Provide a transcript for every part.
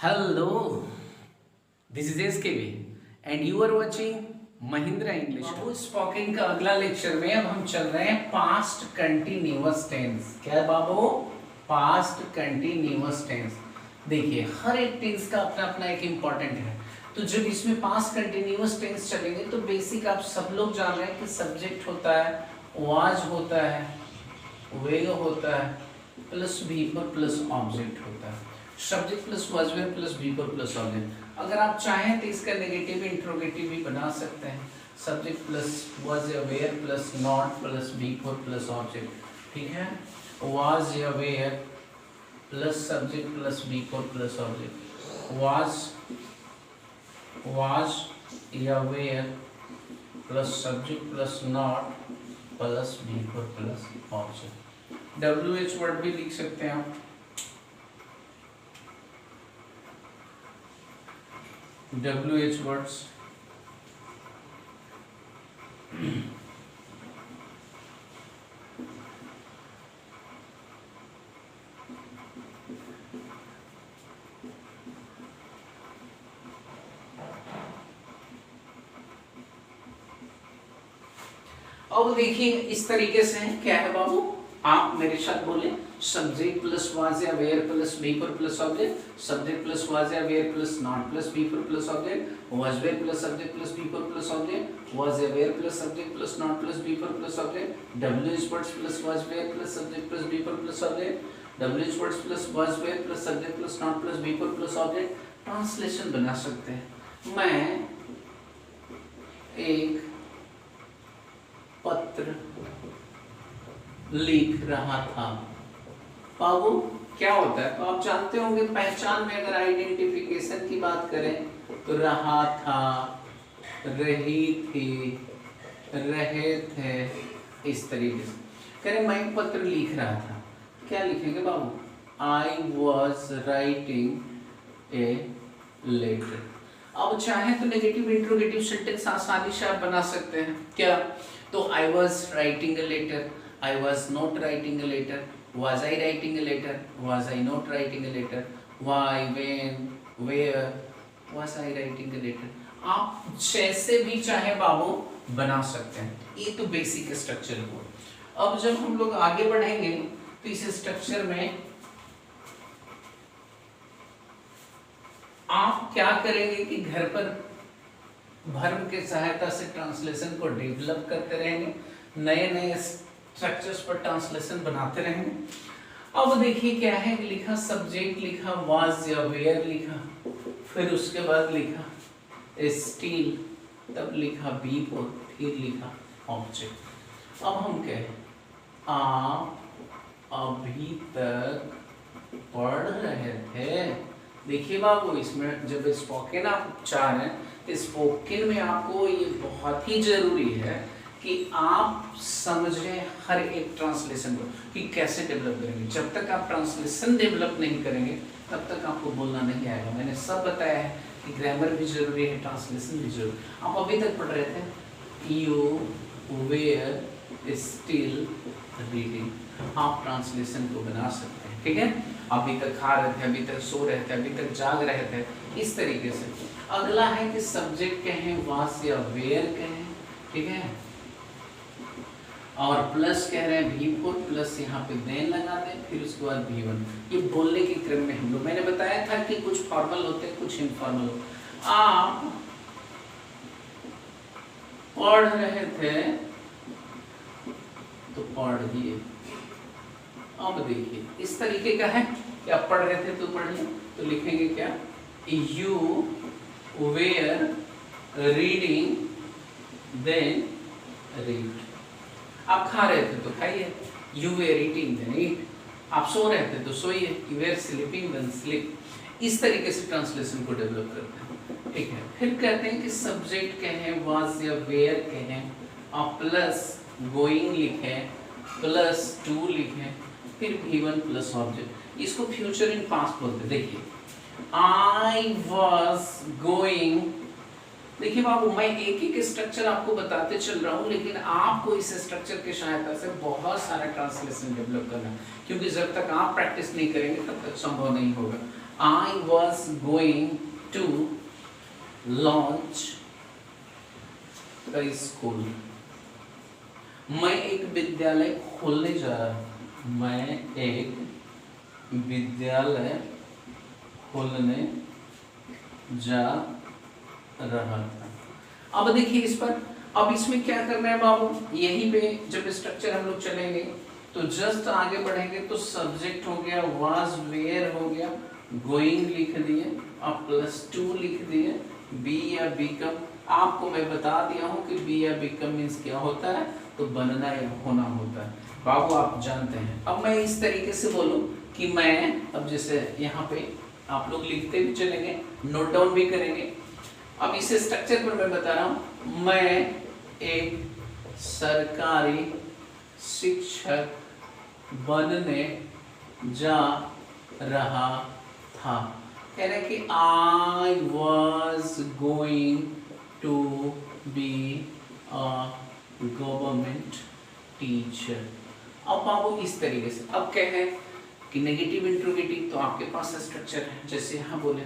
Hello, this is SKB and you are watching Mahindra English. Babu spoken का अगला lecture में अब हम चल रहे हैं पास्ट कंटिन्यूअस टेंस। क्या है बाबू? Past continuous tense. देखिए हर एक टेंस का अपना अपना एक इम्पोर्टेंट है। तो जब इसमें पास्ट कंटिन्यूअस टेंस चलेंगे तो बेसिक आप सब लोग जान रहे हैं कि सब्जेक्ट होता है, वाज होता है, वेग होता है, प्लस भी पर प्लस ऑब्जेक्ट होता है। Subject plus was were plus B पर प्लस ऑब्जेक्ट। अगर आप चाहें तो इसका नेगेटिव इंट्रोगेटिव भी बना सकते हैं। सब्जेक्ट प्लस वाज या were plus not plus B पर प्लस ऑब्जेक्ट। ठीक है, वाज या were plus subject plus B पर प्लस ऑब्जेक्ट। वाज या were plus subject plus not plus B पर प्लस ऑब्जेक्ट। WH वर्ड भी लिख सकते हैं आप। WH words अब देखिए इस तरीके से है। क्या है बाबू? आप मेरे साथ बोले सब्जेक्ट प्लस वाज या वेयर प्लस बी पर plus object. Subject plus was या were plus not plus B पर plus object. Was were plus subject plus B पर प्लस ऑब्जेक्ट। वाज या were plus subject plus not plus B पर plus object. WH words plus was were plus subject plus B पर plus object. WH words plus was were plus subject plus not plus B पर plus object. Translation बना सकते हैं। मैं एक पत्र लिख रहा था। बाबू क्या होता है? तो आप जानते होंगे पहचान में अगर आइडेंटिफिकेशन की बात करें तो रहा था, रही थी, रहे थे, इस तरीके से करें। मैं एक पत्र लिख रहा था, क्या लिखेंगे बाबू? I was writing a letter. अब चाहे तो नेगेटिव इंट्रोगेटिव सेंटेंस आसानी से आप बना सकते हैं। क्या? तो I was writing a letter, I was not writing a letter, was I writing a letter, was I not writing a letter, why, when, where, was I writing a letter। आप जैसे भी चाहे बाबू बना सकते हैं। ये तो बेसिक स्ट्रक्चर हुआ। अब जब हम लोग आगे बढ़ेंगे तो इस स्ट्रक्चर में आप क्या करेंगे कि घर पर भर्व के सहायता से ट्रांसलेशन को डेवलप करते रहेंगे, नए नए स्ट्रक्चर्स पर ट्रांसलेशन बनाते रहेंगे। अब देखिए क्या है, लिखा सब्जेक्ट, लिखा वाज या वेयर, लिखा फिर उसके बाद लिखा स्टील, तब लिखा बी और फिर लिखा ऑब्जेक्ट। अब हम कहें आप अभी तक पढ़ रहे थे। देखिए बाबू इसमें जब स्पोकन आप चाह रहे हैं तो स्पोकन में आपको ये बहुत ही जरूरी है कि आप समझें हर एक ट्रांसलेशन को कि कैसे डेवलप करेंगे। जब तक आप ट्रांसलेशन डेवलप नहीं करेंगे तब तक आपको बोलना नहीं आएगा। मैंने सब बताया है कि ग्रामर भी जरूरी है, ट्रांसलेशन भी जरूरी। आप अभी तक पढ़ रहे थे यू वेयर स्टिल रीडिंग, आप ट्रांसलेशन को बना सकते हैं। ठीक है, अभी तक खा रहे थे, अभी तक सो रहे थे, अभी तक जाग रहे थे, इस तरीके से। अगला है कि सब्जेक्ट कहें वाज या वेयर कहें। ठीक है, और प्लस कह रहे हैं V4 प्लस यहाँ पे देन लगा दें, फिर उसके बाद V1। ये बोलने के क्रम में हम लोग, मैंने बताया था कि कुछ फॉर्मल होते हैं कुछ इनफॉर्मल होते। आप पढ़ रहे थे तो पढ़िए। अब देखिए इस तरीके का है कि आप पढ़ रहे थे तो पढ़िए। तो लिखेंगे क्या? You were reading then read. आप खा रहे थे तो खाइए, you were eating then eat. आप सो रहे थे तो सोइए, you were sleeping then sleep. इस तरीके से ट्रांसलेशन को डेवलप करते हैं। ठीक है, फिर कहते हैं कि सब्जेक्ट कहें वाज या वेयर कहें और प्लस गोइंग लिखें प्लस टू लिखें फिर V1 प्लस ऑब्जेक्ट। इसको फ्यूचर इन पास्ट बोलते हैं। देखिए आई वॉज गोइंग। देखिए बाबू मैं एक एक स्ट्रक्चर आपको बताते चल रहा हूँ, लेकिन आपको इस स्ट्रक्चर की सहायता से बहुत सारा ट्रांसलेशन डेवलप करना है, क्योंकि जब तक आप प्रैक्टिस नहीं करेंगे तब तक संभव नहीं होगा। I was going to launch a school. मैं एक विद्यालय खोलने जा रहा हूँ। मैं एक विद्यालय खोलने जा रहा था। अब देखिए इस पर, अब इसमें क्या करना है बाबू, यहीं पे जब स्ट्रक्चर हम लोग चलेंगे तो जस्ट आगे बढ़ेंगे तो सब्जेक्ट हो गया, वाज वेयर हो गया, गोइंग लिख दिए, अब +2 लिख दिए, बी या बिकम। आपको मैं बता दिया हूँ कि बी या बिकम मीन्स क्या होता है, तो बनना या होना होता है बाबू, आप जानते हैं। अब मैं इस तरीके से बोलूँ कि मैं, अब जैसे यहाँ पे आप लोग लिखते भी चलेंगे, नोट डाउन भी करेंगे। अब इस स्ट्रक्चर पर मैं बता रहा हूँ, मैं एक सरकारी शिक्षक बनने जा रहा था। कह रहे कि I was going to be a government teacher। अब बाबू इस तरीके से, अब क्या है कि नेगेटिव इंट्रोगेटिव, तो आपके पास स्ट्रक्चर है। जैसे यहाँ बोले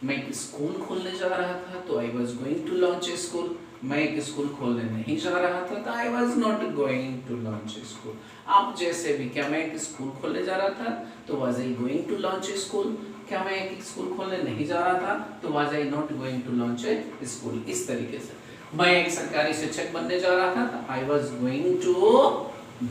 मैं एक स्कूल खोलने जा रहा था, तो I was going to launch a school। मैं एक स्कूल खोलने नहीं जा रहा था, तो I was not going to launch a school। आप जैसे भी, क्या मैं एक स्कूल खोलने जा रहा था, तो was I going to launch a school। क्या मैं एक स्कूल खोलने नहीं जा रहा था, तो was I not going to launch a school। इस तरीके से मैं एक सरकारी शिक्षक बनने जा रहा था, तो I was going to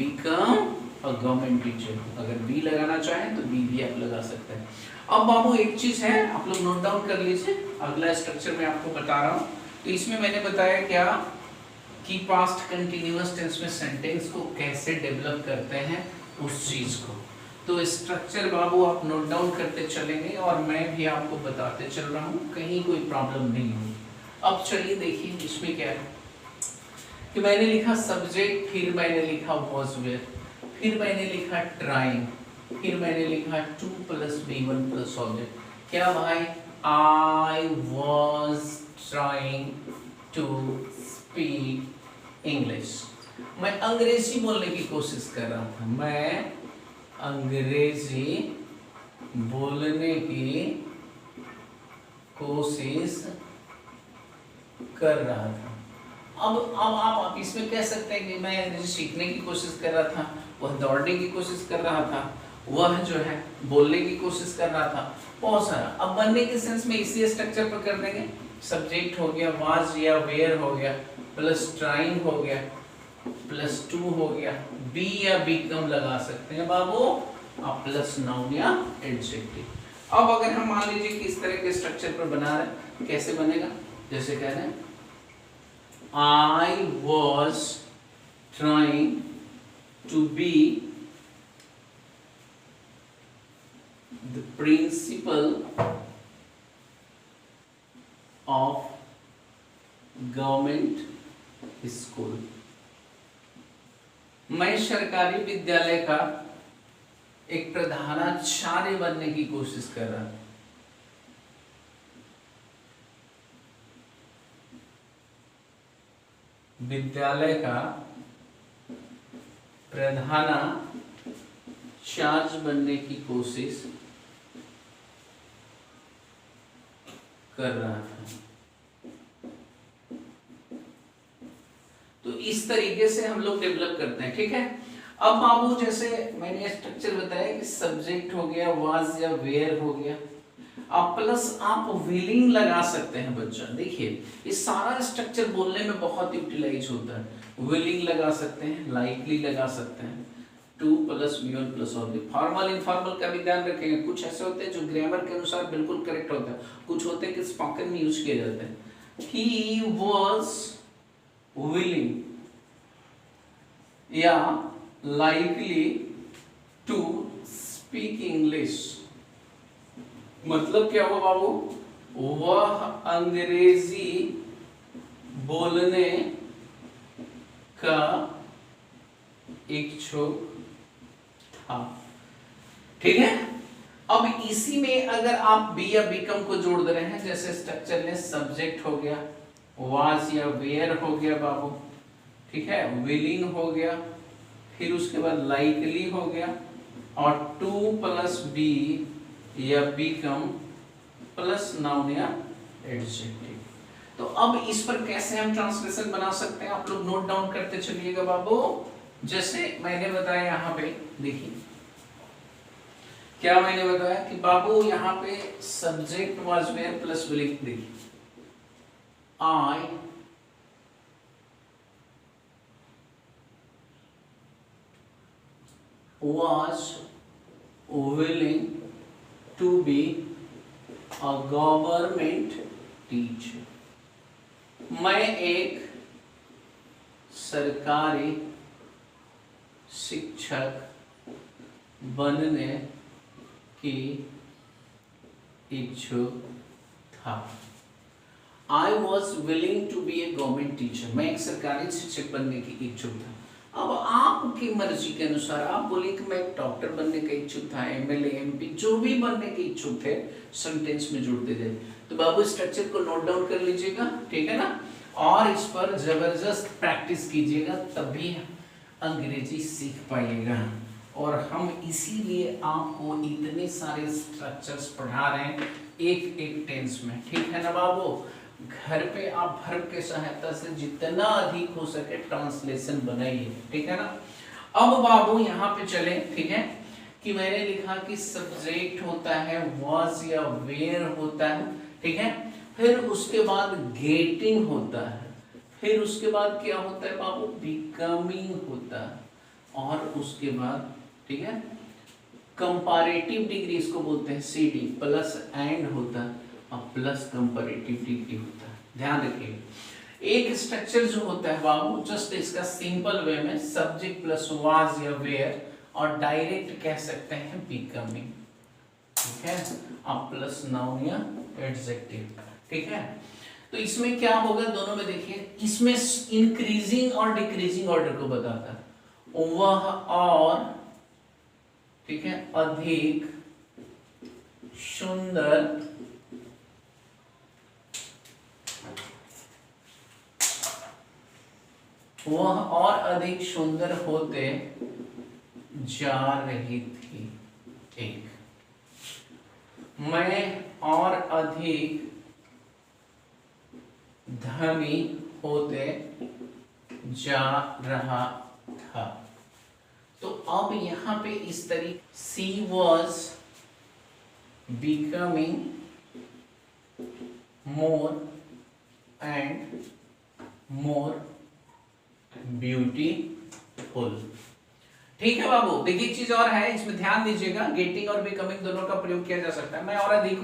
become a government teacher। अगर बी लगाना चाहें तो बी भी आप लगा सकते हैं। अब बाबू एक चीज है, आप लोग नोट डाउन कर लीजिए, अगला स्ट्रक्चर मैं आपको बता रहा हूँ। तो इसमें मैंने बताया क्या कि पास्ट कंटिन्यूअस टेंस में सेंटेंस को कैसे डेवलप करते हैं उस चीज को। तो स्ट्रक्चर बाबू आप नोट डाउन करते चलेंगे और मैं भी आपको बताते चल रहा हूँ, कहीं कोई प्रॉब्लम नहीं होगी। अब चलिए देखिए इसमें क्या है कि मैंने लिखा सब्जेक्ट, फिर मैंने लिखा वॉज वेयर, फिर मैंने लिखा ट्राइंग, फिर मैंने लिखा 2 + B1 + ऑब्जेक्ट। क्या भाई, I was trying to speak English। मैं अंग्रेजी बोलने की कोशिश कर रहा था, मैं अंग्रेजी बोलने की कोशिश कर रहा था। अब आप इसमें कह सकते हैं कि मैं अंग्रेजी सीखने की कोशिश कर रहा था, वह दौड़ने की कोशिश कर रहा था, वह जो है बोलने की कोशिश कर रहा था, बहुत सारा। अब बनने के सेंस में इसी स्ट्रक्चर पर कर देंगे, सब्जेक्ट हो गया, वाज या वेयर हो गया, प्लस ट्राइंग हो गया, +2 हो गया, बी या बिकम लगा सकते हैं बाबू, आप प्लस नाउन या एडजेक्टिव। अब अगर हम मान लीजिए कि इस तरह के स्ट्रक्चर पर बना रहे हैं, कैसे बनेगा, जैसे कह रहे हैं I was trying to be the principal of government school। मैं सरकारी विद्यालय का एक प्रधानाचार्य बनने की कोशिश कर रहा हूं। विद्यालय का प्रधानाचार्य बनने की कोशिश कर रहा था। तो इस तरीके से हम लोग डेवलप करते हैं, ठीक है। अब बाबू जैसे मैंने स्ट्रक्चर बताया कि सब्जेक्ट हो गया, वाज या वेयर हो गया, अब प्लस आप विलिंग लगा सकते हैं बच्चा। देखिए ये सारा स्ट्रक्चर बोलने में बहुत यूटिलाइज होता है। विलिंग लगा सकते हैं, लाइकली लगा सकते हैं, 2 + B1 + ऑब्जेक्ट। फॉर्मल इनफॉर्मल का भी ध्यान रखेंगे, कुछ ऐसे होते हैं जो ग्रामर के अनुसार बिल्कुल करेक्ट होता है, कुछ होते हैं कि स्पोकन में यूज किए जाते हैं। ही वॉज विलिंग या लाइकली टू स्पीक इंग्लिश। मतलब क्या हुआ बाबू, वह अंग्रेजी बोलने का इच्छुक था, ठीक है। अब इसी में अगर आप बी या बिकम को जोड़ दे रहे हैं, जैसे स्ट्रक्चर में सब्जेक्ट हो गया, वाज या वेयर हो गया बाबू, ठीक है, विलिंग हो गया, फिर उसके बाद लाइकली हो गया, और 2 + B या बिकम प्लस नाउन या एडजेक्टिव। तो अब इस पर कैसे हम ट्रांसलेशन बना सकते हैं, आप लोग नोट डाउन करते चलिएगा बाबू। जैसे मैंने बताया यहाँ पे देखिए, क्या मैंने बताया कि बाबू यहाँ पे subject was were plus willing. देखिए I was willing to be a government teacher। मैं एक सरकारी शिक्षक बनने की इच्छुक था। I was willing to be a government teacher। मैं एक सरकारी शिक्षक बनने की इच्छुक था। अब आपकी मर्जी के अनुसार आप बोलिए कि मैं एक डॉक्टर बनने का इच्छुक था, एमएलए एमपी जो भी बनने के इच्छुक थे, सेंटेंस में जुड़ते थे। तो बाबू स्ट्रक्चर को नोट डाउन कर लीजिएगा, ठीक है ना, और इस पर जबरदस्त प्रैक्टिस कीजिएगा, तभी अंग्रेजी सीख पाइएगा। और हम इसीलिए आपको इतने सारे स्ट्रक्चर्स पढ़ा रहे हैं एक एक टेंस में, ठीक है ना बाबू। घर पे आप वर्ब के सहायता से जितना अधिक हो सके ट्रांसलेशन बनाइए, ठीक है ना। अब बाबू यहाँ पे चले, ठीक है, कि मैंने लिखा कि सब्जेक्ट होता है was या where होता है, ठीक है, फिर उसके बाद गेटिंग होता है, फिर उसके बाद क्या होता है बाबू, बिकमिंग होता है, और उसके बाद, ठीक है, कंपैरेटिव डिग्री इसको बोलते हैं CD, प्लस एंड होता है और प्लस कंपैरेटिव डिग्री होता है। ध्यान रखिए एक स्ट्रक्चर जो होता है बाबू, जस्ट इसका सिंपल वे में सब्जेक्ट प्लस वाज या वेयर और डायरेक्ट कह सकते हैं बिकमिंग, ठीक है, और प्लस नाउन या एडजेक्टिव, ठीक है। तो इसमें क्या होगा दोनों में देखिए, इसमें इंक्रीजिंग और डिक्रीजिंग ऑर्डर को बताता है, वह और, ठीक है, अधिक सुंदर वह और अधिक सुंदर होते जा रही थी। एक, मैं और अधिक धनी होते जा रहा था। तो अब यहाँ पे इस तरीके she was becoming more and more beautiful, ठीक है बाबू। देखिए एक चीज और है, इसमें ध्यान दीजिएगा, गेटिंग और बिकमिंग दोनों का प्रयोग किया जा सकता है। मैं और अधिक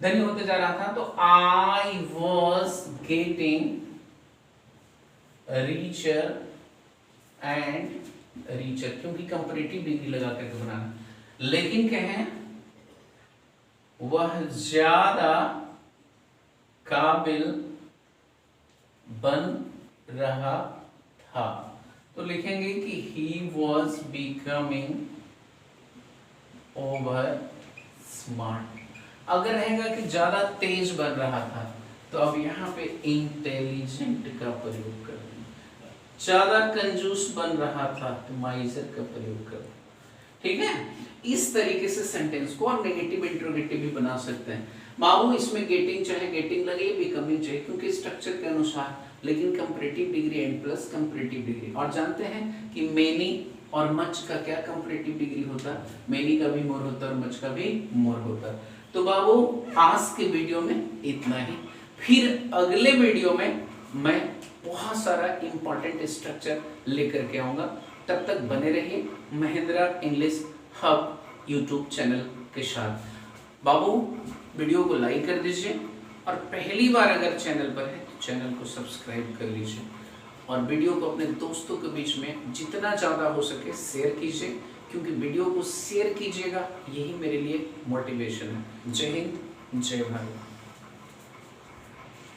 धनी होते जा रहा था, तो I was getting richer and richer, क्योंकि कंपैरेटिव डिग्री लगा करके बनाना। लेकिन कहें वह ज्यादा काबिल बन रहा था, तो लिखेंगे कि he was becoming over smart। अगर रहेगा कि ज्यादा तेज बन रहा था, तो अब यहाँ पे इंटेलिजेंट का प्रयोग कर देंगे। ज्यादा कंजूस बन रहा था, तो माइजर का प्रयोग कर, ठीक है। इस तरीके से सेंटेंस को हम नेगेटिव इंट्रोगेटिव भी बना सकते हैं बाबू। इसमें गेटिंग चाहे गेटिंग लगे, बिकमिंग चाहे, क्योंकि स्ट्रक्चर के अनुसार, लेकिन comparative degree and plus comparative degree. और जानते हैं कि मेनी और मच का क्या कंपैरेटिव डिग्री होता है, मेनी का भी मोर होता है और मच का भी मोर होता है। तो बाबू आज के वीडियो में इतना ही, फिर अगले वीडियो में मैं बहुत सारा इंपॉर्टेंट स्ट्रक्चर लेकर के आऊंगा। तब तक बने रहिए Mahindra English hub YouTube channel के साथ। बाबू वीडियो को लाइक कर दीजिए, और पहली बार अगर चैनल पर है तो चैनल को सब्सक्राइब कर लीजिए, और वीडियो को अपने दोस्तों के बीच में जितना ज़्यादा हो सके शेयर कीजिए, क्योंकि वीडियो को शेयर कीजिएगा यही मेरे लिए मोटिवेशन है। जय हिंद, जय भारत।